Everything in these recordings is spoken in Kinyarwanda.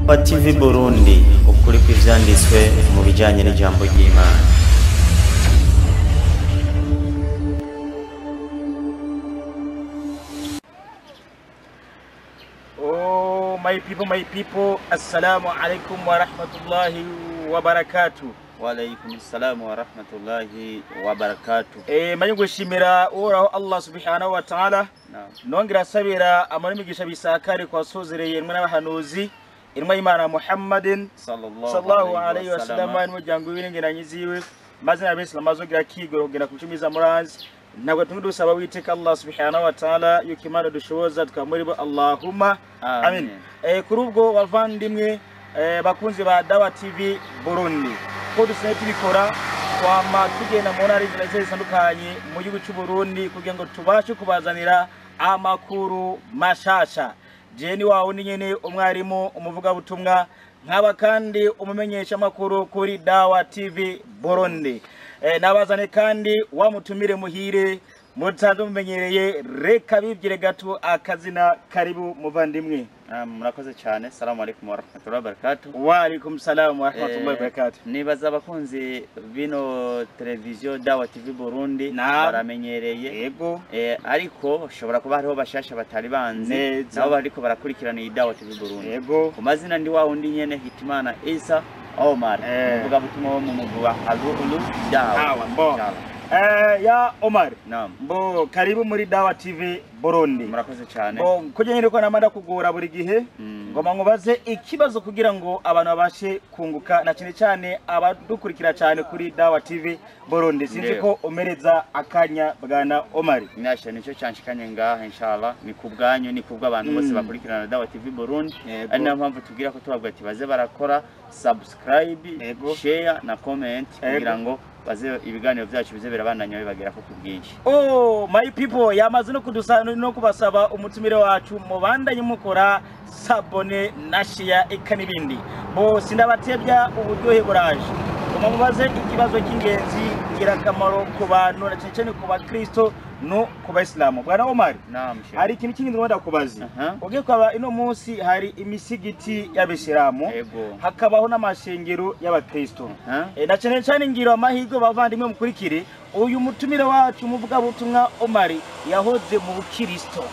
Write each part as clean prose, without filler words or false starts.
Umpa TV Burundi, ukuri kw'ivyanditswe mu bijanye n'ijambo ry'Imana. Oh, my people, assalamu alaikum wa rahmatullahi wa barakatuh. Wa alaikum assalam wa rahmatullahi wa barakatuh. Manye gushimira uhoraho Allah subhanahu wa ta'ala. Nongera sabira amarimigisha bisakare kwa sozereye mwe n'abahanuzi irma Imana Muhammadin sallallahu alaihi wasallam n'umuryango w'irengera ziwe mazina y'Abislam azogira kigorogera kucumiza muranzi ntabwo tumudusaba witeka Allah subhanahu wa ta'ala yuko Imana dushoboza tukamuribo Allahumma amin. Kuri ubwo bavandimwe bakunzi ba Dawa TV Burundi ko dusigaye tubikora twama tugenda mu ntara zitandukanye mu gihugu cy'u Burundi kugira ngo tubashe kubazanira amakuru mashasha. Jeni wawe ni nyene umwarimu umuvuga butumwa nkaba kandi umumenyesha makuru kuri Dawa TV Burundi. Nabazane kandi wamutumire muhire mutanze mumenyereye reka bibyire gato akazina karibu muvandimwe. Murakoze cyane. Assalamu alaikum wa rahmatullahi wa barakatuh. Wa alaikum salam wa rahmatullahi wa barakatuh. Nibaza abakunzi bino televiziyo Dawa TV Burundi baramenyereye. Yego. Ariko ushobora kuba hariho bashasha batari banze nabo bariko barakurikirana iyi Dawa TV Burundi. Yego. Ku mazina ndi wa undi nyene Hitimana Isa Omar. Uvuga butumwa wo mu mugwa Alulu Dawa. Ya Omar. Naam. Mbo karibu muri Dawa TV Burundi. Murakoze cyane. Mbo kuje nyine ko namanda kugora buri gihe ngoma nkubaze ikibazo kugira ngo abantu babashe kunguka na cyane abadukurikira cyane kuri Dawa TV Burundi. Sinzi ko umereza akanya bwana Omar. Nasha nico cyanshikanye ngaha inshallah ni kubwanyu ni kubw'abantu bose bakurikirana Dawa TV Burundi. Ari nayo mpamvu tugira ko tubabwira ati baze barakora subscribe, share na comment kugira ngo baze ibiganiro byacu bize birabandanya bibagira ko kubwinshi. Oh my people, yamaze no kudusana no kubasaba umutumire wacu mubandanye mukora sabone na share ikanibindi. Bo sindabatebya uburyohe buraje. Kuma mubaze ikibazo cy'ingenzi kirakamaro ku bantu na cyane ku bakristo no ku Baislamu. Bwana Omar, hari ikintu kingi ndwanda kubazi. Ugiye kwaba ino munsi hari imisigiti y'Abisilamu, hakabaho n'amashengero y'Abakristo. Na cyane ngiro amahirwe bavandimwe mukurikire uyu mutumire wacu muvuga butumwa Omar yahoze mu Bukristo.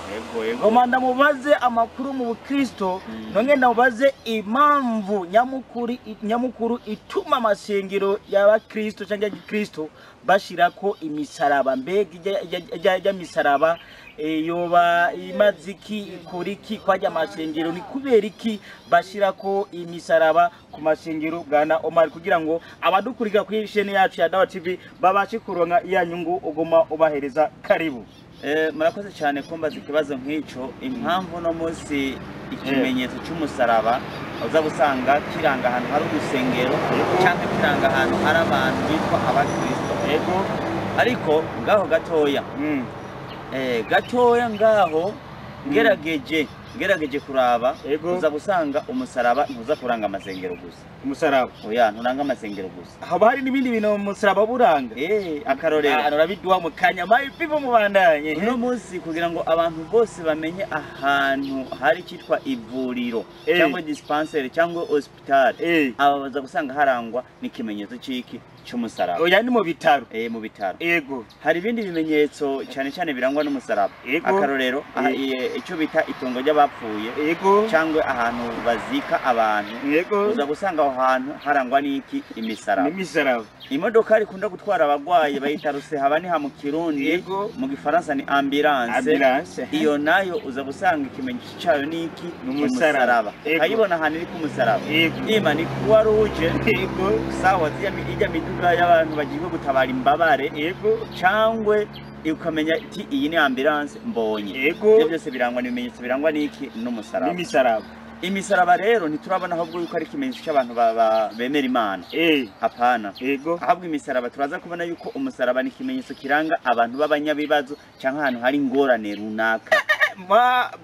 Ngomanda mubaze amakuru mu Bukristo, nongenda mubaze impamvu nyamukuru ituma amashengero y'Abakristo cyangwa y'Igikristo bashirako imisaraba mbega ijya misaraba yoba imaziki ikuriki kwajya amashengero ni kubera iki bashirako imisaraba ku mashengero bwana Omar kugira ngo abadukurika kuri chaîne yacu ya Dawa TV babashe kuronka iya nyungu ugoma ubahereza karibu. Murakoze cyane kumbaza ikibazo nk'ico. Impamvu no munsi ikimenyetso cy'umusaraba uza gusanga kiranga ahantu hari urusengero cyangwa kiranga ahantu hari abantu bitwa Abakristo. Yego. Ariko ngaho gatoya gatoya ngaho ngerageje kuraba uza gusanga umusaraba ntuza kuranga amasengero gusa. Umusaraba oya nturanga amasengero gusa, haba hari n'ibindi bintu umusaraba buranga. Akarorero arabiduha mu kanya mayi pivo mubandanye uno munsi kugira ngo abantu bose bamenye ahantu hari kitwa ivuriro cyangwa dispensary cyangwa hospital abaza gusanga harangwa n'ikimenyetso cy'iki cy'umusaraba. Oya ni mu bitaro. Mu bitaro. Yego. Hari ibindi bimenyetso cyane birangwa n'umusaraba. Akarorero icyo bita itongo ry'abapfuye cyangwa ahantu bazika abantu. Uza gusanga aho hantu harangwa n'iki imisaraba. Imisaraba. Imodoka rikunda gutwara abagwayi bayita rusehaba ni ha mu Kirundi, mu Gifaransa ni ambulance. Iyo nayo uza gusanga ikimenyetso cyayo n'iki umusaraba. Kayibona ahantu iri ku musaraba. Ima ni kuwa ruje. Sawa ijya miduga y'abantu bagiye gutabara imbabare. Cyangwe ukamenya iti iyi ni ambulance mbonye. Ibyo byose birangwa n'ibimenyetso birangwa n'iki n'umusaraba. Imisaraba rero ntiturabona ahubwo yuko ari ikimenyetso cy'abantu bemera Imana. Hapana. Ahubwo imisaraba turaza kubona yuko umusaraba ni ikimenyetso kiranga abantu b'abanyabibazo cyangwa ahantu hari ingorane runaka.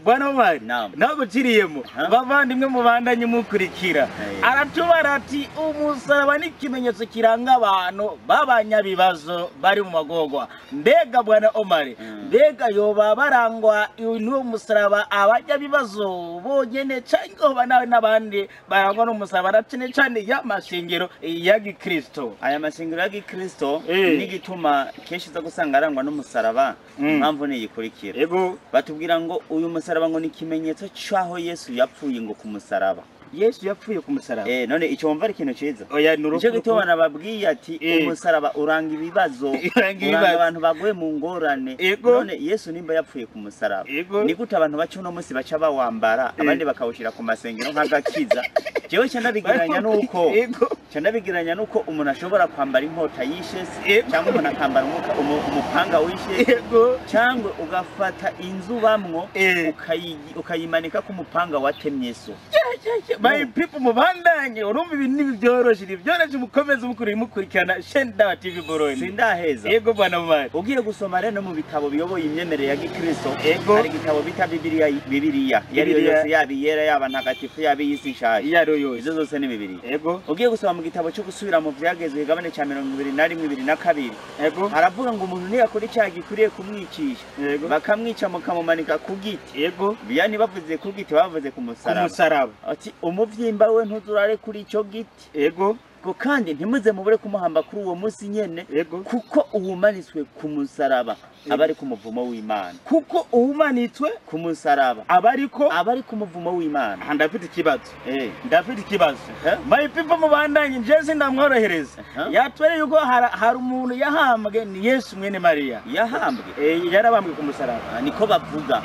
bwana Omar ntabwo kiriyemo bavandimwe mubandanye mukurikira aratubara ati umusaraba ni ikimenyetso kiranga abantu b'abanyabibazo bari mu magorwa. Mbega bwana Omar, mbega yoba barangwa n'uwo musaraba abanyabibazo bonyene cyangwa nawe n'abandi barangwa n'umusaraba natene cyane y'amashengero ya Gikristo? Aya mashengero ya Gikristo ni gituma kenshi za gusanga arangwa n'umusaraba. Impamvu ni iyikurikira, batubwira ngo uyu musaraba ngo ni ikimenyetso cy'aho Yesu yapfuye ngo ku musaraba. Yesu yapfuye ku musaraba. None icyo wumva ari ikintu cyiza. Oya nuruko. Icyo gituma nababwiye ati umusaraba uranga ibibazo, uranga abantu baguye mu ngorane. None Yesu nimba yapfuye ku musaraba, ni gute abantu bacu no munsi baca bawambara abandi bakawushira ku masengero nk'agakiza? Jewe cyandabigiranya nuko umuntu ashobora kwambara inkota yishe cyangwa umuntu akambara umupanga wishe cyangwa ugafata inzu bamwo ukayimanika ku mupanga watemye so. My people mubandanye urumva ibintu byoroshye mukomeze mukurikirana Shendawa TV Burundi. Sindaheza. Yego bwana Omar. Ugiye gusoma rero mu bitabo biyoboye imyemerere ya Gikristo, hari igitabo bita Bibiliya. Yari yose yabiyera yaba ntagatifu yabiyisi nshaje. Yaro yose. Izo zose ni Bibiliya. Yego. Ugiye gusoma mu gitabo cyo gusubira mu vyageze igabane cya 21-22. Yego. Haravuga ngo umuntu niyakora icyaha gikuriye kumwicisha. Bakamwica mukamumanika ku giti. Yego. Biyani bavuze ku giti bavuze ku musaraba. Ati umuvyimba we ntuzurare kuri icyo giti. Ko kandi ntimuze mubure kumuhamba kuri uwo munsi nyene, kuko uwumanitswe ku musaraba abari ku muvumo w'Imana. Kuko uwumanitswe ku musaraba abari ku muvumo w'Imana. Ndafite ikibazo. My people mubandanye njeze ndamworohereza. Yatwere yuko hari umuntu yahambwe ni Yesu mwene Maria. Yahambwe? Yarabambwe ku musaraba. Niko bavuga.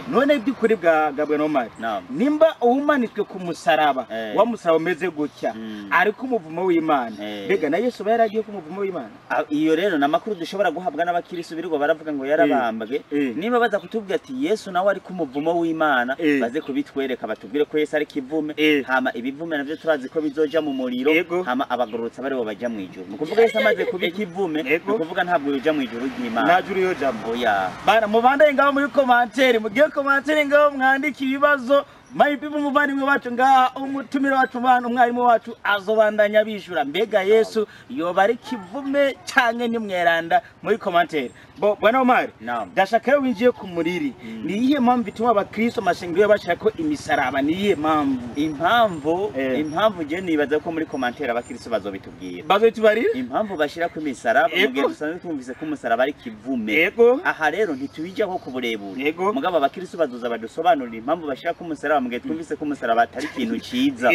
None byukuri bwa Omar. Nimba uwumanitswe ku musaraba wa musaraba umeze gutya ariko umuvumo w'Imana, mbega na Yesu baragiye ku muvumo w'Imana. Iyo rero namakuru dushobora guhabwa n'abakirisu birirwa baravuga ngo yarabambwe. Niba baza kutubwira ati Yesu nawe ari ku muvumo w'Imana, baze kubitwereka batubwire ko Yesu ari kivume, hama ibivume navyo turazi ko bizoja mu muriro, hama abagororotsa bari bo baja mu ijuru. Nukuvuga Yesu amaze kuba ikivume, nukuvuga ntabwo yoja mu ijuru ry'Imana. Nta juru yojamo. Oya. Bana mubandanye ngaho muri commentaire, mugiye commentaire ngaho mwandika ibibazo. My people muvandimwe bacu ngaha umutumire wacu bana umwarimu wacu azobandanya bishura mbega Yesu yoba ari kivume cyane ni mweranda muri commentaire. Bwana Omar, dashaka winjiye ku muriri. Ni iyihe mpamvu bituma abakristo mashengero bashaka imisaraba? Ni iyihe mpamvu? Impamvu je nibaza ko muri commentaire abakristo bazobitubwira. Bazobitubarira? Impamvu bashira ku misaraba mugiye gusanzwe twumvise ko umusaraba ari kivume. Aha rero ntitubijya ko kuburebure. Mugabo abakristo bazoza badusobanurira impamvu bashira ku musaraba mugiye twumvise ko umusaraba atari ikintu ciza.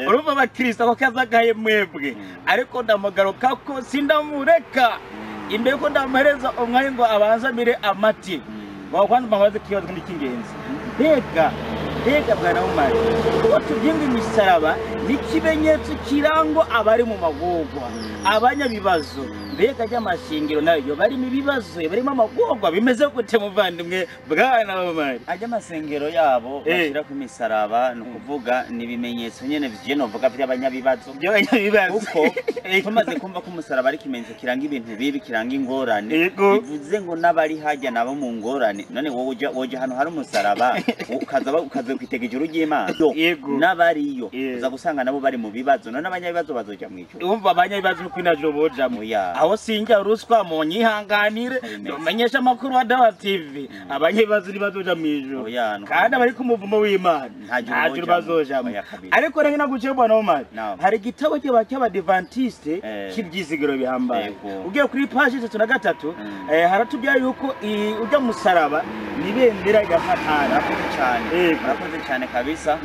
Urumva abakristo ko kazagaye mwebwe. Ariko ndamagaruka ko sindamureka imbere ko ndamuhereza umwanya ngo abanzamire amati. Wakwanza mbabaze kibazo cy'ingenzi. Mbega bwana Omar, ko tubyinga imisaraba ni kimenyetso kirango abari mu magorwa, abanyabibazo. Mbega y'amashingiro nayo bari mu bibazo, bari mu magorwa bimeze gute muvandimwe bwana Omar? Ajya amasengero yabo bashira ku misaraba no kuvuga ni bimenyetso nyene vye no vuga by'abanyabibazo. Kuko tumaze kumva ko umusaraba ari kimenyetso kiranga ibintu bibi, kiranga ingorane. Bivuze ngo nabari hajya nabo mu ngorane. None woje hano hari umusaraba ukaza kwitega ijuru ry'Imana. Nabariyo uza gusanga nabo bari mu bibazo. None abanyabibazo bazoja mu ijuru. Umva abanyabibazo nuko inajo bojamo. Aho sinjya ruswa mu nyihanganire umenyesha amakuru wa Dawa TV. Abanyabibazo nibazoja mu ijuru. Kandi abari ku muvumo w'Imana nta juru bazojamo. Ariko rero naguciye bwana Omar, hari igitabo cy'Abadventiste cy'ibyizigiro bihambaye. Ugiye kuri page 33 haratubya yuko ujya musaraba ni bendera ya Satani. Murakoze cyane kabisa.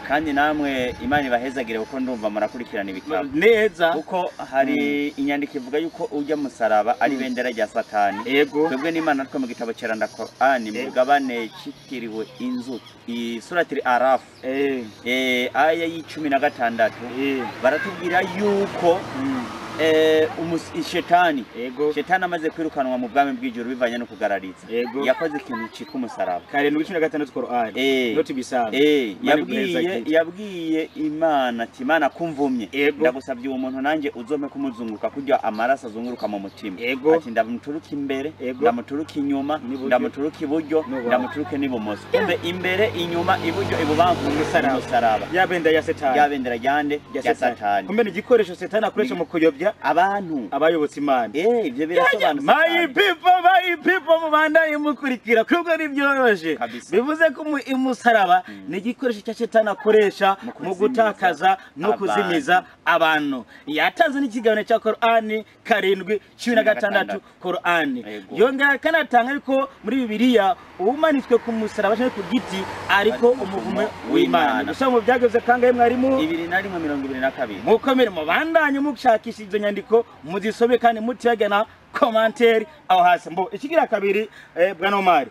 Kandi namwe Imana ibahezagire kuko ndumva murakurikirana ibitabo neza, kuko hari inyandiko ivuga yuko ujya musaraba ari bendera rya Satani. Twebwe n'Imana twa mu gitabo cy'Iranda Qur'ani mu gabane kitiriwe inzu surati Araf aya y'16 baratubwira yuko shetani shetani amaze kwirukanwa mu bwami bw'ijuru bivanye no kugarariza yakoze ikintu cika umusaraba 7:16 Qur'an noti bisaba yabwiye Imana ati Imana kumvumye ndagusabye uwo muntu nanjye uzome kumuzunguruka kujya amaraso azunguruka mu mutima ati ndamuturuka imbere ndamuturuka inyuma ndamuturuka iburyo ndamuturuke n'ibumoso kumbe imbere inyuma iburyo ibubamvu umusaraba yabenda ya setani yabendera yande ya satani kumbe ni igikoresho setani akoresha mu kuyobya abantu abayobotse Imana ibyo birasobanutse my people mubandanye mukurikira kubwo nibyoroshe bivuze ko umusaraba ni igikoresho cya setani akoresha mu gutakaza no kuzimiza abantu yatanze n'ikiganiro cya Qur'ani 7:16 Qur'ani yongera kanatanga ariko muri Bibiliya umanitswe ku musaraba cyangwa ku giti ariko umuvume w'Imana gusa mu byageze kangahe mwarimu 2:22 mukomere mubandanye mushakisha izo nyandiko muzisome kandi mutiyagana commentaire aho hasi mbo ikigira kabiri bwana Omar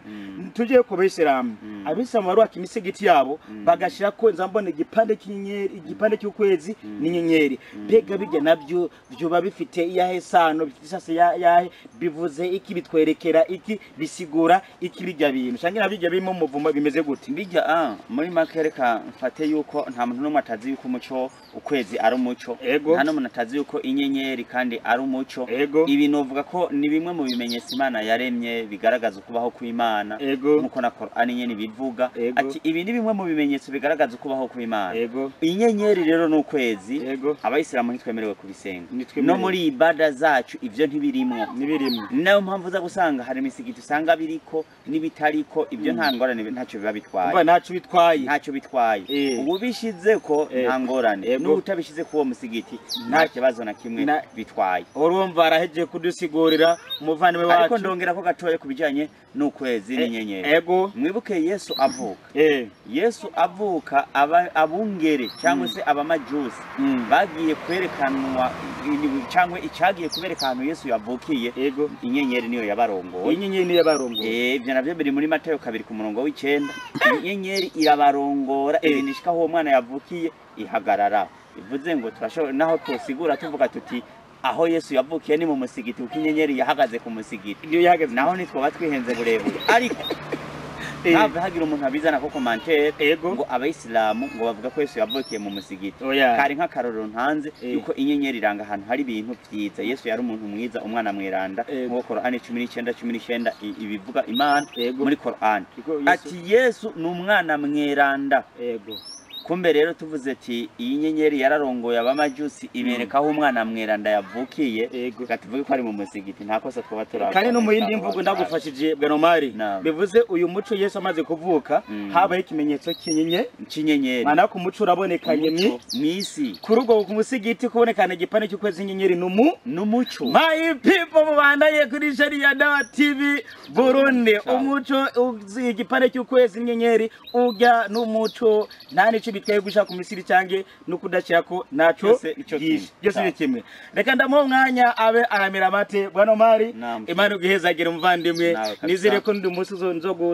tugiye ku Bayisilamu abisilamu barwaka imisigiti yabo bagashira ko nzambone igipande cy'inyenyeri igipande cy'ukwezi n'inyenyeri bega bijya nabyo byo babifite yahe sano bisase yahe bivuze iki bitwerekera iki bisigura iki bijya bintu shangira bijya bimo muvuma bimeze gute bijya muri makereka mfate yuko nta muntu n'umwe atazi yuko umuco ukwezi ari umuco nta n'umuntu atazi yuko inyenyeri kandi ari umuco ibi novuga ko ni bimwe mu bimenyetso Imana yaremye bigaragaza kubaho kw'Imana nkuko na Qur'ani nyene bivuga ati ibi ni bimwe mu bimenyetso bigaragaza kubaho kw'Imana inyenyeri rero n'ukwezi abayisilamu ntitwemerewe kubisenga no muri ibada zacu ivyo ntibirimwo nayo mpamvu za gusanga hari imisigiti usanga biriko nibitariko ivyo nta ngorane ntacyo biba bitwaye ntacyo bitwaye ubu bishize ko nta ngorane n'utabishize ku uwo musigiti nta kibazo na kimwe bitwaye urumva araheje kudusigura umuvandimwe wacu ariko ndongera ko gatoye kubijanye n'ukwezi n'inyenyeri mwibuke Yesu avuka abungere cyangwa se abamajusi bagiye kwerekanwa cyangwa icagiye kuberekana Yesu yavukiye inyenyeri niyo yabarongoye ibyo navyo biri muri Matayo 2:9 inyenyeri irabarongora ibinishika aho umwana yavukiye ihagarara bivuze ngo turashobora naho tosigura tuvuga tuti aho Yesu yavukiye ni mu musigiti uko inyenyeri yahagaze ku musigiti iyo yahagaze naho nitwo batwihenze burebure ariko ntabwo hagira umuntu abizana ko commentaire ngo abayisilamu ngo bavuga ko Yesu yavukiye mu musigiti kari nk'akarorero ntanze yuko inyenyeri iranga ahantu hari ibintu byiza Yesu yari umuntu mwiza umwana mweranda mu Qur'ani 19:19 ibivuga Imana muri Qur'ani ati Yesu ni umwana mweranda kumbe rero tuvuze ati iyi nyenyeri yararongoye abamajusi ibereka aho umwana mweranda yavukiye gatuvuge ko ari mu musigiti nta kosa twaba turaba kandi no mu yindi mvugo ndagufashije bwana Omar bivuze uyu muco Yesu amaze kuvuka habaye ikimenyetso cy'inyenyeri mana ku muco urabonekanye mwisi kuri ubwo ku musigiti kubonekana igipande cy'ukwezi inyenyeri n'umuco my people mubandaye kuri Sharia Dawa TV Burundi umuco igipande cy'ukwezi inyenyeri ujya n'umuco nani biteye gushaka kumisiri cyange no kudashako naco byose bikimwe reka ndamuha umwanya abe aramira mate bwana Omar Imana ugihezagira umuvandimwe nizere ko ndi umunsi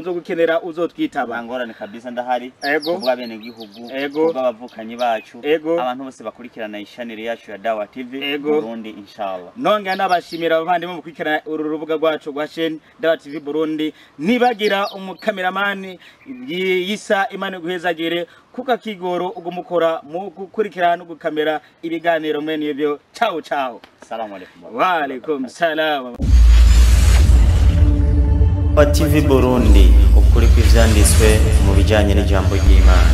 zo gukenera uzotwitaba ngorane kabisa ndahari ubwa bene gihugu bw'abavukanyi bacu abantu bose bakurikirana ishanire yacu ya Dawa TV Burundi inshallah nonga nabashimira abavandimwe mu kurikirana uru rubuga rwacu rwa chaîne Dawa TV Burundi nibagira umukameramani yisa Imana uguhezagire kuka kigoro ugumukora mu gukurikirana no gukamera ibiganiro mwe nibyo ciao assalamu alaikum wa alaikum salam TV Burundi ukuri kw'ivyanditswe mu bijanye n'ijambo ry'Imana